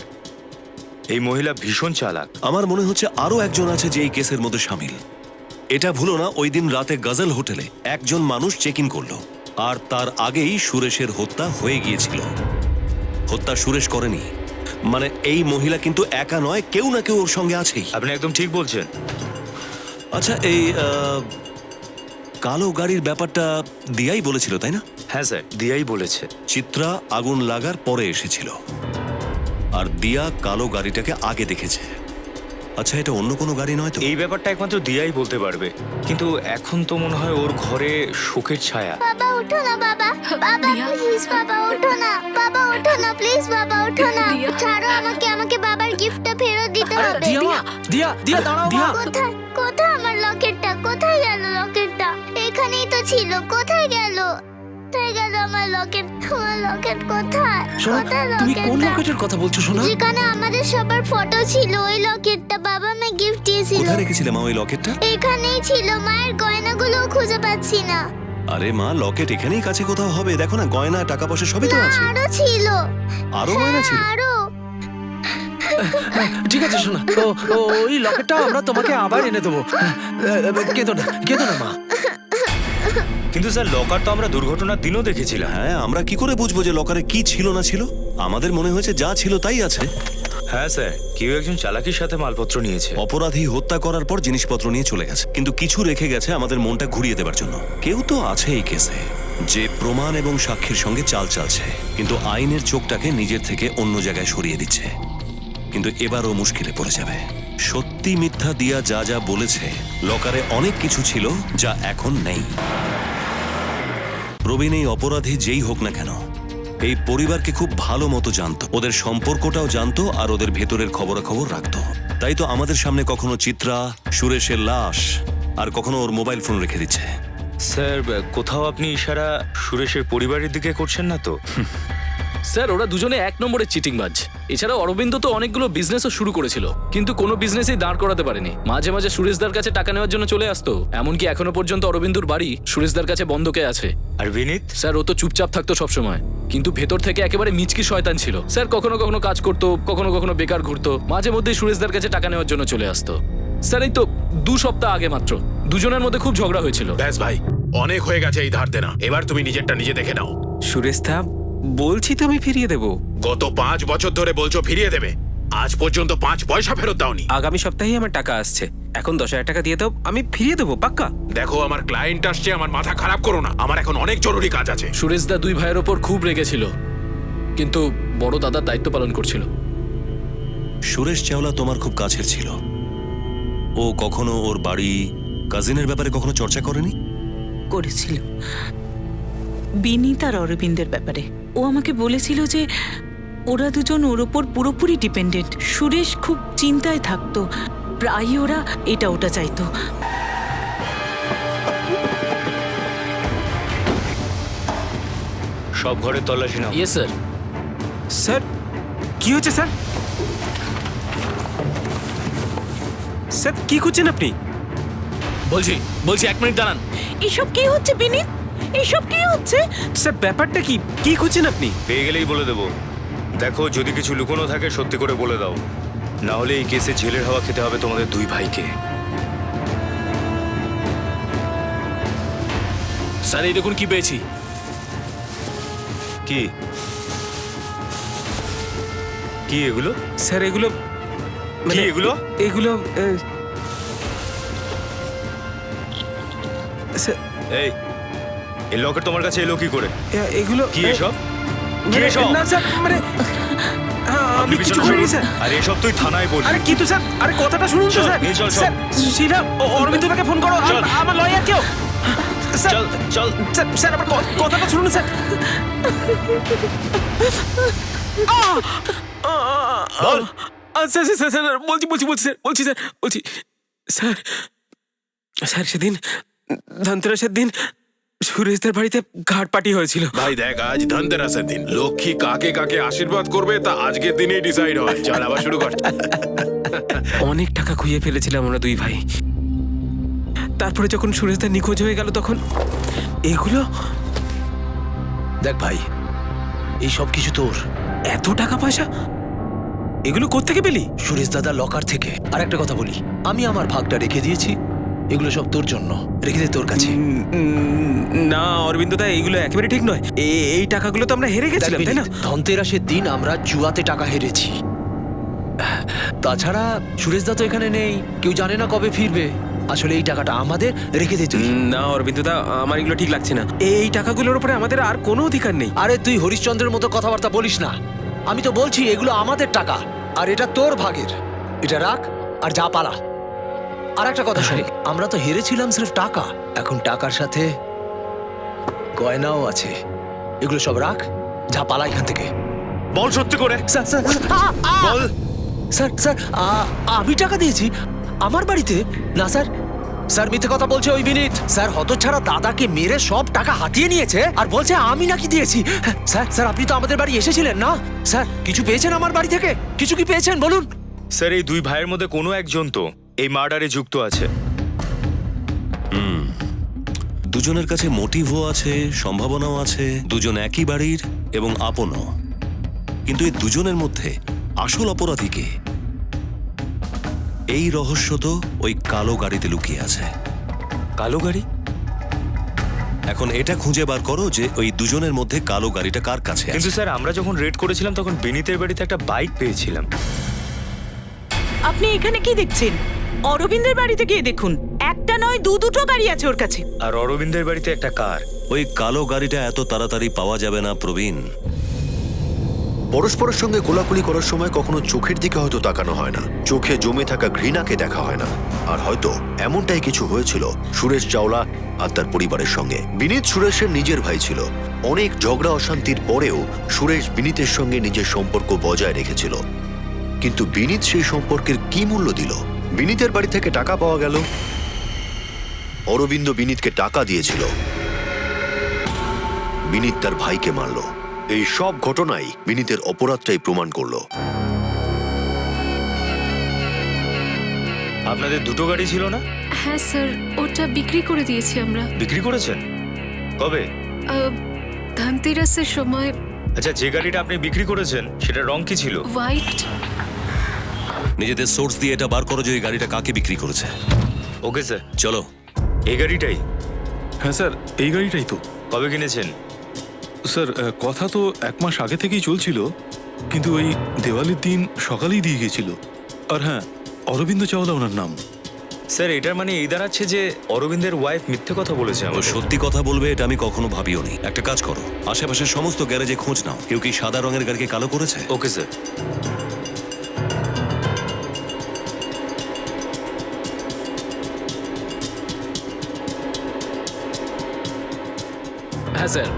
এই মহিলা ভীষণ চালাক। আমার মনে হচ্ছে আরো একজন আছে যে এই কেসের মধ্যে সামিল। এটা ভুলো না, ওই দিন রাতে গজল হোটেলে একজন মানুষ চেক ইন করলো, আর তার আগেই সুরেশের হত্যা হয়ে গিয়েছিল। হত্যা সুরেশ করেনি, মানে এই মহিলা কিন্তু একা নয়, কেউ না কেউ ওর সঙ্গে আছেই। আপনি একদম ঠিক বলছেন। আচ্ছা, এই কালো গাড়ির ব্যাপারটা দিয়াই বলেছিল, তাই না? হ্যাঁ স্যার, দিয়াই বলেছে। চিত্রা আগুন লাগার পরে এসেছিল, আর দিয়া কালো গাড়িটাকে আগে দেখেছে। আচ্ছা, এটা অন্য কোনো গাড়ি নয় তো? এই ব্যাপারটা একমাত্র দিয়াই বলতে পারবে, কিন্তু এখন তো মনে হয় ওর ঘরে শোকের ছায়া। বাবা ওঠো না, বাবা বাবা প্লিজ, বাবা ওঠো না, বাবা ওঠো না প্লিজ, বাবা ওঠো না, ছাড়ো আমাকে, আমাকে বাবার গিফটটা ফেরত দিতে হবে। দিয়া দাঁড়াও মা। কোথায় কোথায় আমার লকেটটা? কোথায় গেল লকেটটা? এখানেই তো ছিল, কোথায় গেল? কোথায় গেল আমার লকেট? আমার লকেট কোথায়? সোনা, কোথায় তুমি কোন লকেটটা? লকেটের কথা বলছো সোনা? যেখানে আমাদের সবার ফটো ছিল, ওই লকেটটা বাবা আমায় গিফট দিয়েছিল। কোথায় রেখেছিলে মা ওই লকেটটা? এখানেই ছিল, মায়ের গয়নাগুলো খুঁজে পাচ্ছি না। আরে মা, লকেট এখানেই কাছে কোথাও হবে, দেখো না, গয়না টাকা পয়সা সবই তো আছে। আরো ছিল। আরো গয়না ছিল? আরো। ঠিক আছে সোনা, ওই লকেটটা আমরা তোমাকে আবার এনে দেবো। কেঁদো না মা। কিন্তু স্যার, লকার তো আমরা দুর্ঘটনার দিনও দেখেছিলাম। হ্যাঁ, আমরা কি করে বুঝবো যে লকারে কি ছিল না ছিল? আমাদের মনে হয়েছে যা ছিল তাই আছে। হ্যাঁ স্যার, কেউ একজন চালাকির সাথে মালপত্র নিয়েছে। অপরাধী হত্যা করার পর জিনিসপত্র নিয়ে চলে গেছে, কিন্তু কিছু রেখে গেছে আমাদের মনটা ঘুরিয়ে দেবার জন্য। কেউ তো আছে এই কেসে যে প্রমাণ এবং সাক্ষীর সঙ্গে চাল চালছে, কিন্তু আইনের চোখটাকে নিজের থেকে অন্য জায়গায় সরিয়ে দিচ্ছে। কিন্তু এবারও মুশকিলে পড়ে যাবে। সত্যি মিথ্যা দিয়া যা যা বলেছে, লকারে অনেক কিছু ছিল যা এখন নেই। প্রবীণ এই অপরাধী যেই হোক না কেন, এই পরিবারকে খুব ভালো মতো জানতো, ওদের সম্পর্কটাও জানতো, আর ওদের ভেতরের খবরাখবর রাখতো। তাই তো আমাদের সামনে কখনো চিত্রা, সুরেশের লাশ, আর কখনো ওর মোবাইল ফোন রেখে দিচ্ছে। স্যার, কোথাও আপনি ইশারা সুরেশের পরিবারের দিকে করছেন না তো? স্যার, ওরা দুজনে এক নম্বরের চিটিংবাজ। এছাড়া অরবিন্দ তো অনেকগুলো বিজনেসও শুরু করেছিল, কিন্তু কোনো বিজনেসই দাঁড় করাতে পারেনি। মাঝে মাঝে সুরেশদার কাছে টাকা নেওয়ার জন্য চলে আসতো। এমনকি এখনো পর্যন্ত অরবিন্দুর বাড়ি সুরেশদার কাছে বন্ধকে আছে। আর বিনীত স্যার, ও তো চুপচাপ থাকতো সবসময়, কিন্তু ভেতর থেকে একেবারে মিচকি শয়তান ছিল। স্যার, কখনো কখনো কাজ করতো, কখনো কখনো বেকার ঘুরতো, মাঝে মধ্যেই সুরেশদার কাছে টাকা নেওয়ার জন্য চলে আসতো। স্যার, এই তো 2 সপ্তাহ আগে মাত্র দুজনের মধ্যে খুব ঝগড়া হয়েছিল। ব্যাস ভাই, অনেক হয়ে গেছে এই ধার দেনা। এবার তুমি নিজেরটা নিজে দেখে নাও। সুরেশ দা, বলছি তো আমি ফিরিয়ে দেবো। গত 5 বছর ধরে বলছো ফিরিয়ে দেবে, আজ পর্যন্ত 5 পয়সা ফেরত দাওনি। আগামী সপ্তাহেই আমার টাকা আসছে, এখন 10,000 টাকা দিয়ে দাও, আমি ফিরিয়ে দেবো পাক্কা। দেখো, আমার ক্লায়েন্ট আসছে, আমার মাথা খারাপ করো না, আমার এখন অনেক জরুরি কাজ আছে। সুরেশদা 2 ভাইয়ের ওপর খুব রেগেছিল, কিন্তু বড় দাদার দায়িত্ব পালন করছিল। সুরেশ চাওলা তোমার খুব কাছের ছিল। ও কখনো ওর বাড়ি, কাজিনের ব্যাপারে কখনো চর্চা করেনি? করেছিল, বিনীত আর অরবিন্দের ব্যাপারে। ও আমাকে বলেছিল যে ওরা দুজন ওর ওপর পুরোপুরি ডিপেন্ডেন্ট। সুরেশ খুব চিন্তায় থাকতো, প্রায়ই ওরা এটা ওটা চাইতো। সব ঘরে তল্লাশি নাও। Yes sir. স্যার, কি হচ্ছে স্যার? স্যার, কি করছেন আপনি? বলছি 1 মিনিট দাঁড়ান। এসব কি হচ্ছে বিনীত? এসব কি হচ্ছে? স্যার, ব্যাপারটা কি? কি করছেন আপনি? পেয়ে গেলেই বলে দেবো। দেখো, যদি কিছু লুকোনো থাকে সত্যি করে বলে দাও, না হলে এই কেসে জেলের হাওয়া খেতে হবে তোমাদের 2 ভাইকে। স্যার, এই দেখুন কি পেয়েছি। কি কি এগুলো? স্যার, এগুলো কি এগুলো? এগুলো স্যার, এই লকেট তোমার কাছে এলো কি করে? এগুলো কি এসব? কি এসব? না স্যার, মানে আমি কিছু করিনি স্যার। আরে এসব তুই থানায় বলবি। আরে কিন্তু স্যার, আরে কথাটা শুনুন তো স্যার। চল, স্যার, শিলা, অরবিন্দকে ফোন করো, আমার লয়ার কেউ। চল চল স্যার, আমার কথাটা শুনুন স্যার। বল। স্যার স্যার স্যার বলছি স্যার, স্যার সেদিন ধনতেরাসের দিন সুরেশদের বাড়িতে ঘাট পার্টি হয়েছিল। ভাই দেখ, আজ ধনতেরাসের দিন, লক্ষ্মী কাকে কাকে আশীর্বাদ করবে তা আজকের দিনেই ডিসাইড হয়। চল আবার শুরু কর। অনেক টাকা খুইয়ে ফেলেছিলাম আমরা 2 ভাই। তারপরে যখন সুরেশদা নিখোঁজ হয়ে গেল, তখন এগুলো। দেখ ভাই, এই সব কিছু তোর। এত টাকা পয়সা এগুলো কোত্থেকে পেলি? সুরেশ দাদা লকার থেকে। আর একটা কথা বলি, আমি আমার ভাগটা রেখে দিয়েছি, এগুলো সব তোর জন্য, রেখে দে তোর কাছে। না অরবিন্দ দা, এইগুলো একেবারে ঠিক নয়। এই টাকাগুলো তো আমরা হেরে গেছিলাম, তাই না? ধনতেরাসের দিন আমরা জুয়াতে টাকা হেরেছি। তাছাড়া সুরেশ দা তো এখানে নেই, কেউ জানে না কবে ফিরবে। আসলে এই টাকাটা আমাদের, রেখে দে তুই। না অরবিন্দ দা, আমার এগুলো ঠিক লাগছে না। এই টাকাগুলোর উপরে আমাদের আর কোনো অধিকার নেই। আরে তুই হরিশ্চন্দ্রের মতো কথাবার্তা বলিস না। আমি তো বলছি এগুলো আমাদের টাকা, আর এটা তোর ভাগের। এটা রাখ আর যা পালা। আর একটা কথা শোন, আমরা তো হেরেছিলাম সির্ফ টাকা, এখন টাকার সাথে গয়নাও আছে। এগুলো সব রাখ, যা পালা এখান থেকে। বল সত্যি করে। স্যার স্যার বল। স্যার স্যার আমি টাকা দিয়েছি আমার বাড়িতে? না স্যার, স্যার মিথ্যে কথা বলছে ওই বিনীত। স্যার হতচ্ছাড়া দাদাকে মেরে সব টাকা হাতিয়ে নিয়েছে আর বলছে আমি নাকি দিয়েছি। স্যার স্যার আপনি তো আমাদের বাড়ি এসেছিলেন না? স্যার কিছু পেয়েছেন আমার বাড়ি থেকে? কিছু কি পেয়েছেন বলুন? স্যার এই দুই ভাইয়ের মধ্যে কোনো একজন তো এই মার্ডারে যুক্ত আছে। দুজনের কাছে মোটিভও আছে, সম্ভাবনাও আছে, দুজন একই বাড়ির এবং আপনও। কিন্তু এই দুজনের মধ্যে আসল অপরাধী কে? এই রহস্য তো ওই কালো গাড়িতে লুকিয়ে আছে। কালো গাড়ি? এখন এটা খুঁজে বার করো যে ওই দুজনের মধ্যে কালো গাড়িটা কার কাছে আছে। কিন্তু স্যার আমরা যখন রেড করেছিলাম তখন বিনীতের বাড়িতে একটা বাইক পেয়েছিলাম। আপনি এখানে কি দেখছেন? অরবিন্দের বাড়িতে গিয়ে দেখুন, একটা নয় দুটো গাড়ি আছে ওর কাছে। আর অরবিন্দের বাড়িতে একটা কার। ওই কালো গাড়িটা এত তাড়াতাড়ি পাওয়া যাবে না প্রবীণ। পরস্পরের সঙ্গে কোলাকুলি করার সময় কখনো চোখের দিকে হয়তো তাকানো হয় না, চোখে জমে থাকা ঘৃণাকে দেখা হয় না। আর হয়তো এমনটাই কিছু হয়েছিল সুরেশ চাওলা আর তার পরিবারের সঙ্গে। বিনীত সুরেশের নিজের ভাই ছিল। অনেক ঝগড়া অশান্তির পরেও সুরেশ বিনীতের সঙ্গে নিজের সম্পর্ক বজায় রেখেছিল। কিন্তু বিনীত সেই সম্পর্কের কি মূল্য দিল? বিনীতের বাড়ি থেকে টাকা পাওয়া গেল, অরবিন্দ বিনীতকে টাকা দিয়েছিল, বিনীত তার ভাইকে মারল। এই সব ঘটনাই বিনীতের অপরাধটাই প্রমাণ করলো। আপনাদের দুটো গাড়ি ছিল না? হ্যাঁ স্যার, ওটা বিক্রি করে দিয়েছি আমরা। বিক্রি করেছেন? কবে? ধনতেরাসের সময়। আচ্ছা, যে গাড়িটা আপনি বিক্রি করেছেন সেটা রং কি ছিল? হোয়াইট। নিজেদের সোর্স দিয়ে এটা বার করো যে এই গাড়িটা কাকে বিক্রি করেছে। Okay sir. চলো। এই গাড়িটাই? হ্যাঁ স্যার, এই গাড়িটাই তো। কবে কিনেছেন? স্যার কথা তো 1 মাস আগে থেকেই চলছিল, কিন্তু ওই দেওয়ালির দিন সকালেই দিয়ে গেছিল। আর হ্যাঁ, অরবিন্দ চাওলা ওনার নাম। স্যার এটার মানে এই দাঁড়াচ্ছে যে অরবিন্দের ওয়াইফ মিথ্যে কথা বলেছে। ও সত্যি কথা বলবে এটা আমি কখনো ভাবিও নি। একটা কাজ করো, আশেপাশের সমস্ত গ্যারেজে খোঁজ নাও, কেউ কি সাদা রঙের গাড়িকে কালো করেছে। Okay sir. হ্যাঁ স্যার,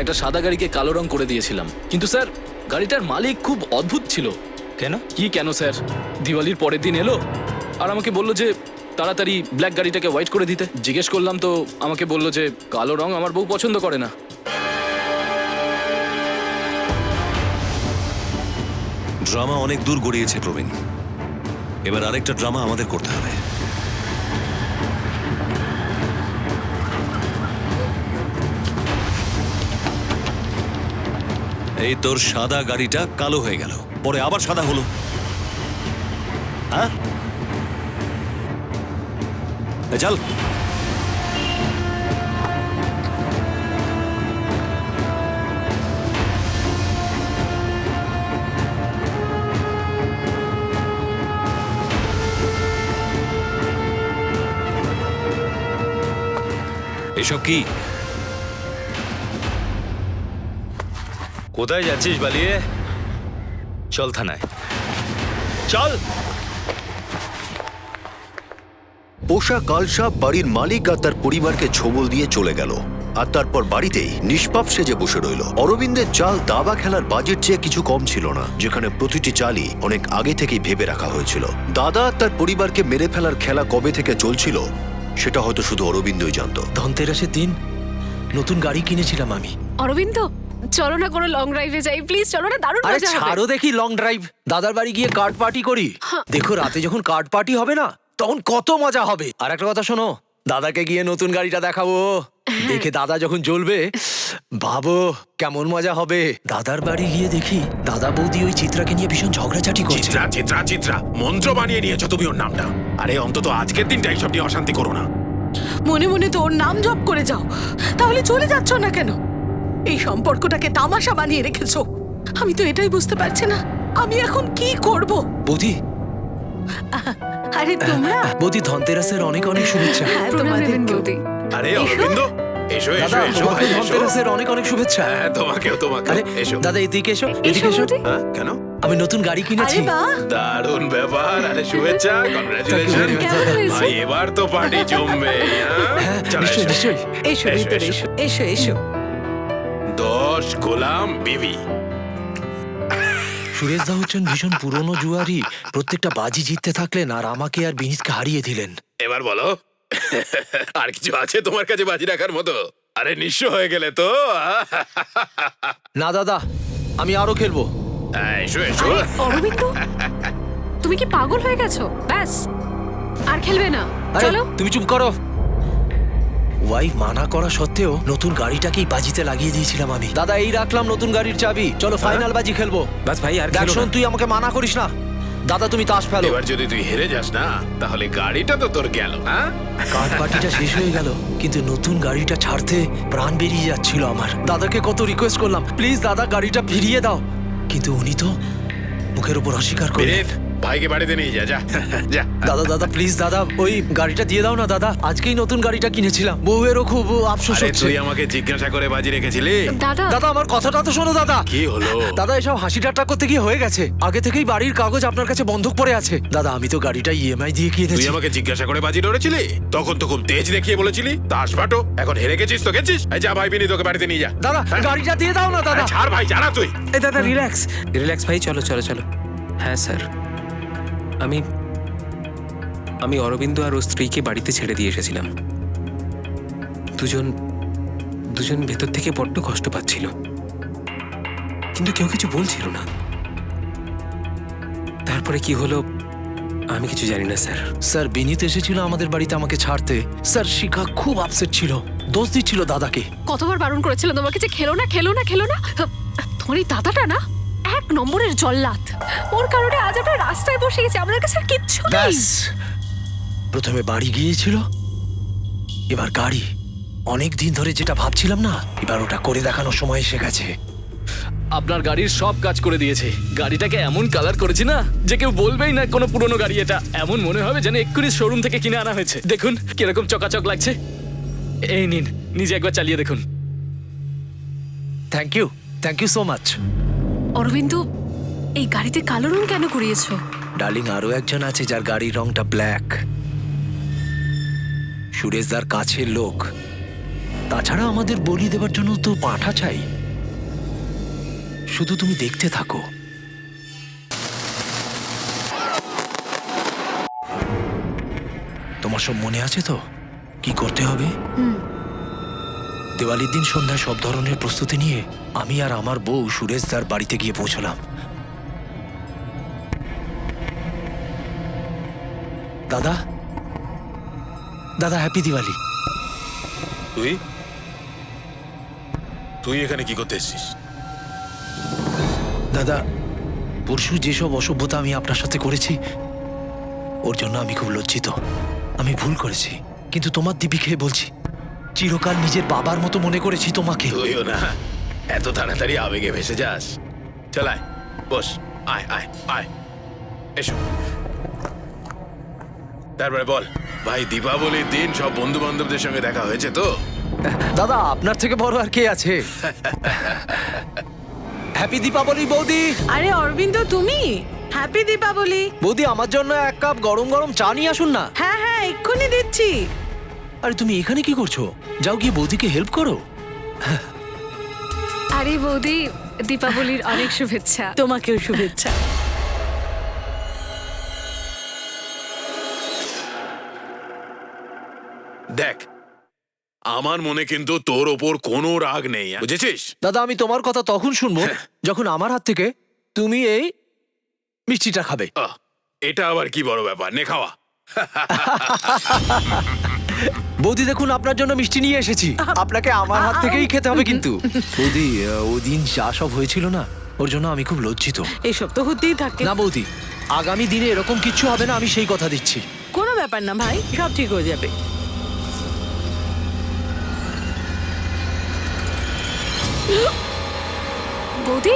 একটা সাদা গাড়িকে কালো রং করে দিয়েছিলাম। কিন্তু স্যার গাড়িটার মালিক খুব অদ্ভুত ছিল। কেন? কি কেন স্যার, দিওয়ালির পরের দিন এলো আর আমাকে বললো যে তাড়াতাড়ি ব্ল্যাক গাড়িটাকে হোয়াইট করে দিতে। জিজ্ঞেস করলাম তো আমাকে বললো যে কালো রং আমার বউ পছন্দ করে না। ড্রামা অনেক দূর গড়িয়েছে প্রবীণ, এবার আরেকটা ড্রামা আমাদের করতে হবে। এই তোর সাদা গাড়িটা কালো হয়ে গেল, পরে আবার সাদা হলো। হ্যাঁ চল। এসব কি? কোথায় যাচ্ছিস বালিয়ে? চল থানায়, চল। পোষা কালসাপ বাড়ির মালিক আর তার পরিবারকে ছোবল দিয়ে চলে গেল, আর তারপর বাড়িতেই নিষ্পাপ সেজে বসে রইল। অরবিন্দের চাল দাবা খেলার বাজেট চেয়ে কিছু কম ছিল না, যেখানে প্রতিটি চালই অনেক আগে থেকেই ভেবে রাখা হয়েছিল। দাদা তার পরিবারকে মেরে ফেলার খেলা কবে থেকে চলছিল সেটা হয়তো শুধু অরবিন্দই জানতো। ধনতেরাসের দিন নতুন গাড়ি কিনেছিলাম আমি। অরবিন্দ, চলো না কোনো লং ড্রাইভে যাই প্লিজ, চলো না, দারুণ আরে মজা হবে। ছাড়ো দেখি লং ড্রাইভ, দাদার বাড়ি গিয়ে কার্ড পার্টি করি। দেখো রাতে যখন কার্ড পার্টি হবে না তখন কত মজা হবে। আর একটা কথা শোনো, দাদাকে গিয়ে নতুন গাড়িটা দেখাবো। দেখে দাদা যখন জ্বলবে ভাবো কেমন মজা হবে। দাদার বাড়ি গিয়ে দেখি দাদা বৌদি ওই চিত্রাকে নিয়ে ভীষণ ঝগড়াঝাটি করছে। চিত্রা চিত্রা চিত্রা মন্ত্র বানিয়ে নিয়েছো তুমি ওর নামটা। আরে অন্তত আজকের দিনটা এইসব নিয়ে অশান্তি করো না। মনে মনে তো ওর নাম জপ করে যাও, তাহলে চলে যাচ্ছ না কেন? এই সম্পর্কটাকে তামাশা বানিয়ে রেখেছো। আমি তো এটাই বুঝতে পারছি না আমি এখন কি করব। বৌদি, আরে তোমরা বৌদি ধনতেরাসের অনেক অনেক শুভেচ্ছা। হ্যাঁ, তোমাদেরকেও। আরে অরবিন্দ, এসো এসো দাদা এসো তোমাকে ভাই এসো। ধনতেরাসের অনেক অনেক শুভেচ্ছা। হ্যাঁ তোমাকেও তোমাকে আরে এসো। দাদা এদিকে এসো, এদিকে এসো। হ্যাঁ কেন? আমি নতুন গাড়ি কিনেছি। আরে বাহ, দারুণ ব্যাপার। আরে শুভেচ্ছা, কনগ্রাচুলেশন। কেমন হয়েছে? ভাই এবার তো পার্টি জমবে। হ্যাঁ? চলো, নিশ্চয়ই এসো। নিশ্চয়ই। এসো এসো, ভিতরে এসো। এসো, এসো এসো। 10 গোলাম বিবি। সুরেশ দা হচ্ছেন ভীষণ পুরনো জুয়ারি। প্রত্যেকটা বাজি জিততে থাকলেন আর আমাকে আর বিনীতকে হারিয়ে দিলেন। এবার বলো আর কিছু আছে তোমার কাছে বাজি রাখার মতো? আরে নিঃস্ব হয়ে গেলে তো। না দাদা, আমি আরো খেলবো। এসো এসো। আরে অরবিন্দ, তুমি কি পাগল হয়ে গেছো? ব্যাস আর খেলবে না, আরে, চলো। তুমি চুপ করো। ওয়াইফ মানা করা সত্ত্বেও নতুন গাড়িটাকেই বাজিতে লাগিয়ে দিয়েছিলাম আমি। দাদা এই রাখলাম নতুন গাড়ির চাবি, চলো ফাইনাল বাজি খেলবো। বাস ভাই আর দেখ খেলো শোন, না। তুই আমাকে মানা করিস না। দাদা তুমি তাস ফেলো। এবার যদি তুই হেরে যাস না তাহলে গাড়িটা তো তোর গেল। হ্যাঁ কার্ড পার্টিটা শেষ হয়ে গেল, কিন্তু নতুন গাড়িটা ছাড়তে প্রাণ বেরিয়ে যাচ্ছিল আমার। দাদাকে কত রিকোয়েস্ট করলাম, প্লিজ দাদা গাড়িটা ফিরিয়ে দাও, কিন্তু উনি তো মুখের উপর অস্বীকার করলেন। বিনীত, ভাইকে বাড়িতে নিয়ে যা যা যা। দাদা দাদা প্লিজ দাদা, ওই গাড়িটা দিয়ে দাও না দাদা। আজকেই নতুন গাড়িটা কিনেছিলাম, বউয়েরও খুব আফসোস আরে হচ্ছে। তুই আমাকে জিজ্ঞাসা করে বাজি রেখেছিলি? দাদা, দাদা আমার কথাটা তো শোনো দাদা। কি হলো? দাদা এসব হাসি ঠাট্টা করতে গিয়ে হয়ে গেছে। আগে থেকেই বাড়ির কাগজ আপনার কাছে বন্ধক পড়ে আছে। দাদা আমি তো গাড়িটা ইএমআই দিয়ে তুই কিনেছি। আমাকে জিজ্ঞাসা করে বাজি ধরেছিলি? তখন তো খুব তেজ দেখিয়ে বলেছিলি তাস বাটো। এখন হেরে গেছিস তো গেছিস। এই যা ভাই, বিনীত তোকে বাড়িতে নিয়ে যা। দাদা গাড়িটা দিয়ে দাও না দাদা। আরে ছাড় ভাই, জানা তুই। এই দাদা রিল্যাক্স রিল্যাক্স ভাই, চলো চলো চলো। হ্যাঁ স্যার, আমি অরবিন্দ আর ওর স্ত্রীকে বাড়িতে ছেড়ে দিয়ে এসেছিলাম। দুজন ভেতর থেকে বড্ড কষ্ট পাচ্ছিল, কিন্তু কেউ কিছু বলছিল না। তারপরে কি হলো আমি কিছু জানি না স্যার। স্যার বিনীত এসেছিল আমাদের বাড়িতে আমাকে ছাড়তে। স্যার শিখা খুব আপসেট ছিল, দোষ দিচ্ছিল দাদাকে। কতবার বারণ করেছিলাম তোমাকে যে খেলো না খেলো না খেলো না। তোমার এই দাদাটা না এক নম্বরের জল্লাদ। ওর কারণে আজ আমরা রাস্তায় বসে গেছি, আমাদের কাছে আর কিচ্ছু নেই। ব্যাস, প্রথমে বাড়ি গিয়েছিল, এবার গাড়ি। অনেক দিন ধরে যেটা ভাবছিলাম না, এবার ওটা করে দেখানোর সময় এসে গেছে। আপনার গাড়ির সব কাজ করে দিয়েছে। গাড়িটাকে এমন কালার করেছি না যে কেউ বলবেই না কোনো পুরনো গাড়ি এটা। এমন মনে হবে যেন এক্ষুনি শোরুম থেকে কিনে আনা হয়েছে। দেখুন কিরকম চকাচক লাগছে। এই নিন, নিজে একবার চালিয়ে দেখুন। Thank you so much. Arabinda, এই গাড়িতে কালো রং কেন করিয়েছো? ডার্লিং, আরো একজন আছে যার গাড়ির রংটা ব্ল্যাক। সুরেশদার কাছের লোক। তাছাড়া আমাদের বলি দেবার জন্য তো পাঁঠা চাই। শুধু তুমি দেখতে থাকো। তোমার সব মনে আছে তো কি করতে হবে? দিওয়ালির দিন সন্ধ্যায় সব ধরনের প্রস্তুতি নিয়ে আমি আর আমার বউ সুরেশদার বাড়িতে গিয়ে পৌঁছলাম। দাদা দাদা হ্যাপি দিওয়ালি। তুই এখানে কি করতে এসেছিস? দাদা পরশু যেসব অসভ্যতা আমি আপনার সাথে করেছি ওর জন্য আমি খুব লজ্জিত। আমি ভুল করেছি, কিন্তু তোমার দিব্যি খেয়ে বলছি চিরকাল নিজের বাবার মতো মনে করেছি তোমাকে। তুইও না এত তাড়াতাড়ি আবেগে ভেসে যাস। চল আয়, বস, আয় আয় আয়, এসো। তারপরে বল ভাই, দীপাবলির দিন সব বন্ধু বান্ধবদের সঙ্গে দেখা হয়েছে তো? দাদা আপনার থেকে বড় আর কে আছে? হ্যাপি দীপাবলি বৌদি। আরে অরবিন্দ, তুমি হ্যাপি দীপাবলি। বৌদি আমার জন্য এক কাপ গরম গরম চা নিয়ে আসুন না। হ্যাঁ হ্যাঁ এক্ষুনি দিচ্ছি। আরে তুমি এখানে কি করছো? যাও গিয়ে বৌদিকে হেল্প করো। আরে বৌদি, দীপাবলির অনেক শুভেচ্ছা। তোমাকেও শুভেচ্ছা। দেখ, আমার মনে কিন্তু তোর ওপর কোনো রাগ নেই, বুঝেছিস? দাদা আমি তোমার কথা তখন শুনবো যখন আমার হাত থেকে তুমি এই মিষ্টিটা খাবে। এটা আবার কি বড় ব্যাপার, নে খাওয়া। বৌদি দেখুন আপনার জন্য মিষ্টি নিয়ে এসেছি। আপনাকে আমার হাত থেকেই খেতে হবে কিন্তু। বৌদি ওই দিন যা সব হয়েছিল না, ওর জন্য আমি খুব লজ্জিত। এসব তো হতেই থাকে। না বৌদি, আগামী দিনে এরকম কিচ্ছু হবে না, আমি সেই কথা দিচ্ছি। কোনো ব্যাপার না ভাই, সব ঠিক হয়ে যাবে। বৌদি,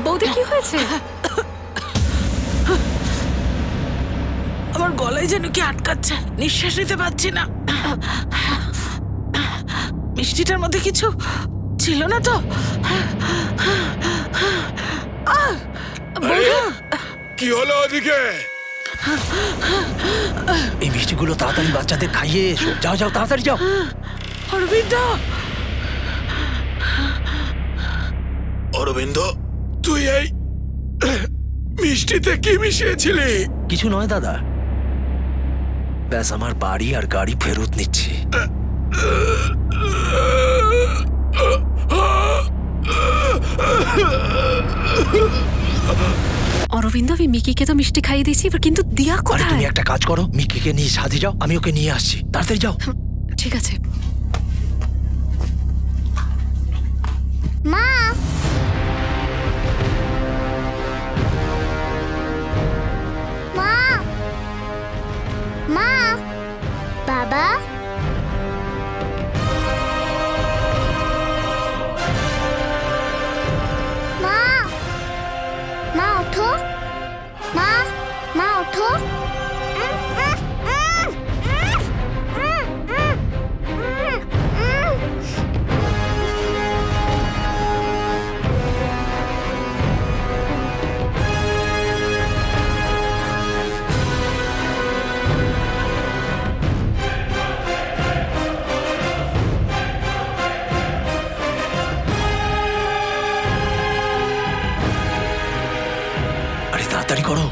বৌদি কি হয়েছে? আমার গলায় যেন কি আটকাচ্ছে, নিঃশ্বাস নিতে পারছি না। মিষ্টিটার মধ্যে কিছু ছিল না তো? কি হলো ওদিকে? এই মিষ্টিগুলো তাড়াতাড়ি বাচ্চাদের খাইয়ে এসো। যাও যাও, তাড়াতাড়ি যাও। অরবিন্দ, অরবিন্দ, তুই এই মিষ্টিতে কি মিশিয়েছিলি? কিছু নয় দাদা, ব্যাস আমার বাড়ি আর গাড়ি ফেরত নিচ্ছি। অরবিন্দ, আমি মিকিকে তো মিষ্টি খাইয়ে দিয়েছি, এবার কিন্তু দিয়া আরে কোথায়? তুমি একটা কাজ করো, মিকিকে নিয়ে সাথে যাও, আমি ওকে নিয়ে আসছি। তাড়াতাড়ি যাও। ঠিক আছে। মা, মা, মা, বাবা, মা, মা ওঠো, মা, মা ওঠো। আরে তাড়াতাড়ি করো।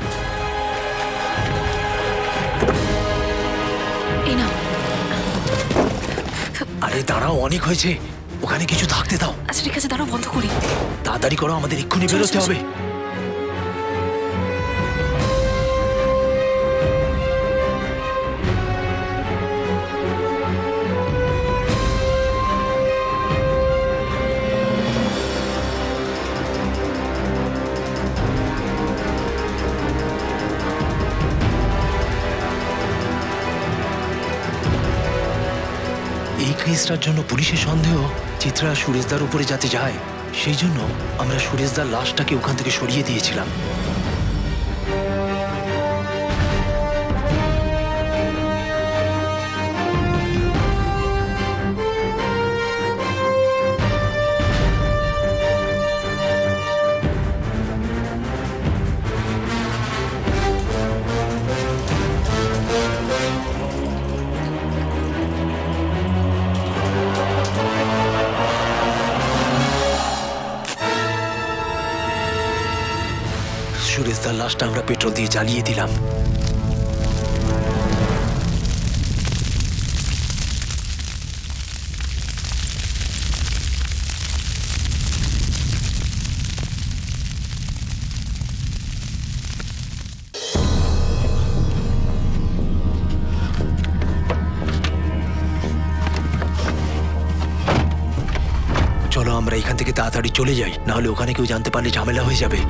এই নাও। আরে দাঁড়াও, অনেক হয়েছে, ওখানে কিছু থাকতে দাও। আচ্ছা ঠিক আছে, দাঁড়াও বন্ধ করি। তাড়াতাড়ি করো, আমাদের এক্ষুনি বেরোতে হবে। এই কেসটার জন্য পুলিশের সন্দেহ চিত্রা সুরেশদার উপরে যাতে যায়, সেই জন্য আমরা সুরেশদার লাশটাকে ওখান থেকে সরিয়ে দিয়েছিলাম। সুরেশদার লাশটা আমরা পেট্রোল দিয়ে জ্বালিয়ে দিলাম। চলো আমরা এখান থেকে তাড়াতাড়ি চলে যাই, নাহলে ওখানে কেউ জানতে পারলে ঝামেলা হয়ে যাবে।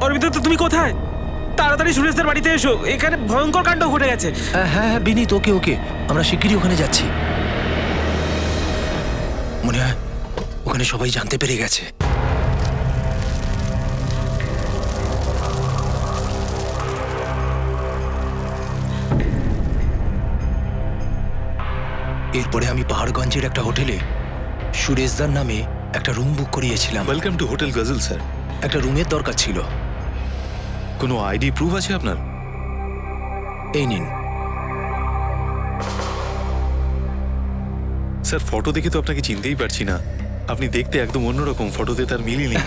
অরবিন্দ, তো তুমি কোথায়? তাড়াতাড়ি সুরেশদের বাড়িতে এসো, এখানে ভয়ঙ্কর কাণ্ড ঘটে গেছে। হ্যাঁ হ্যাঁ বিনীত, ওকে ওকে, আমরা শিগগিরই ওখানে যাচ্ছি। মনে হয় ওখানে সবাই জানতে পেরে গেছে। এরপরে আমি পাহাড়গঞ্জের একটা হোটেলে সুরেশদার নামে একটা রুম বুক করিয়েছিলাম। Welcome to hotel ghazal sir. একটা রুমের দরকার ছিল। কোনো আইডি প্রুফ আছে আপনার? এই নিন। স্যার ফটো দেখে তো আপনাকে চিনতেই পারছি না। আপনি দেখতে একদম অন্যরকম, ফটোতে তার মিলিনি।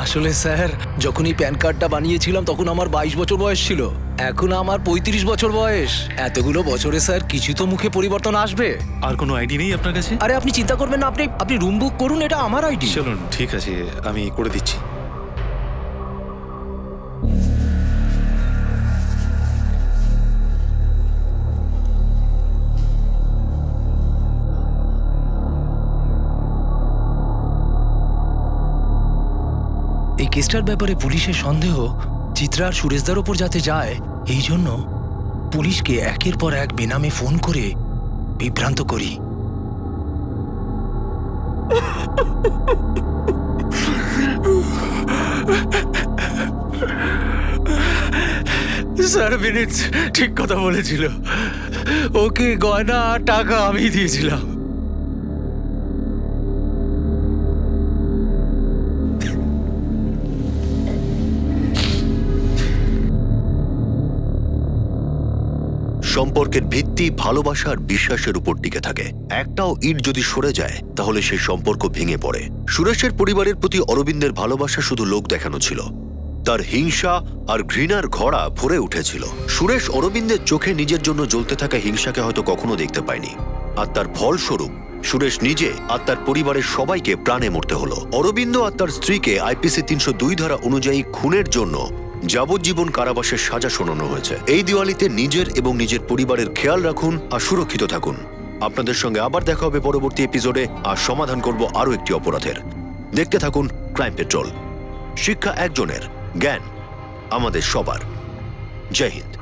আসলে স্যার, যখন এই প্যান কার্ডটা বানিয়েছিলাম তখন আমার 22 বছর বয়স ছিল। এখন আমার 35 বছর বয়স। এতগুলো বছরে স্যার কিছু তো মুখে পরিবর্তন আসবে। আর কোনো আইডি নেই আপনার কাছে? আরে আপনি চিন্তা করবেন না, আপনি রুম বুক করুন, এটা আমার আইডি। চলুন, ঠিক আছে, আমি করে দিচ্ছি। এই কেসটার ব্যাপারে পুলিশের সন্দেহ চিত্রা আর সুরেশদার ওপর যাতে যায়, এই জন্য পুলিশকে একের পর এক বেনামে ফোন করে বিভ্রান্ত করি। স্যার বিনীত ঠিক কথা বলেছিল, ওকে গয়না আর টাকা আমি দিয়েছিলাম। সম্পর্কের ভিত্তি ভালোবাসা আর বিশ্বাসের উপর টিকে থাকে। একটাও ইট যদি সরে যায় তাহলে সেই সম্পর্ক ভেঙে পড়ে। সুরেশের পরিবারের প্রতি অরবিন্দের ভালোবাসা শুধু লোক দেখানো ছিল, তার হিংসা আর ঘৃণার ঘোড়া ভরে উঠেছিল। সুরেশ অরবিন্দের চোখে নিজের জন্য জ্বলতে থাকা হিংসাকে হয়তো কখনো দেখতে পায়নি, আর তার ফলস্বরূপ সুরেশ নিজে আর তার পরিবারের সবাইকে প্রাণে মরতে হলো। অরবিন্দ আর তার স্ত্রীকে আইপিসি 302 ধারা অনুযায়ী খুনের জন্য যাবজ্জীবন কারাবাসের সাজা শোনানো হয়েছে। এই দিওয়ালিতে নিজের এবং নিজের পরিবারের খেয়াল রাখুন আর সুরক্ষিত থাকুন। আপনাদের সঙ্গে আবার দেখা হবে পরবর্তী এপিসোডে, আর সমাধান করব আরও একটি অপরাধের। দেখতে থাকুন ক্রাইম পেট্রোল। শিক্ষা একজনের, জ্ঞান আমাদের সবার। জয় হিন্দ।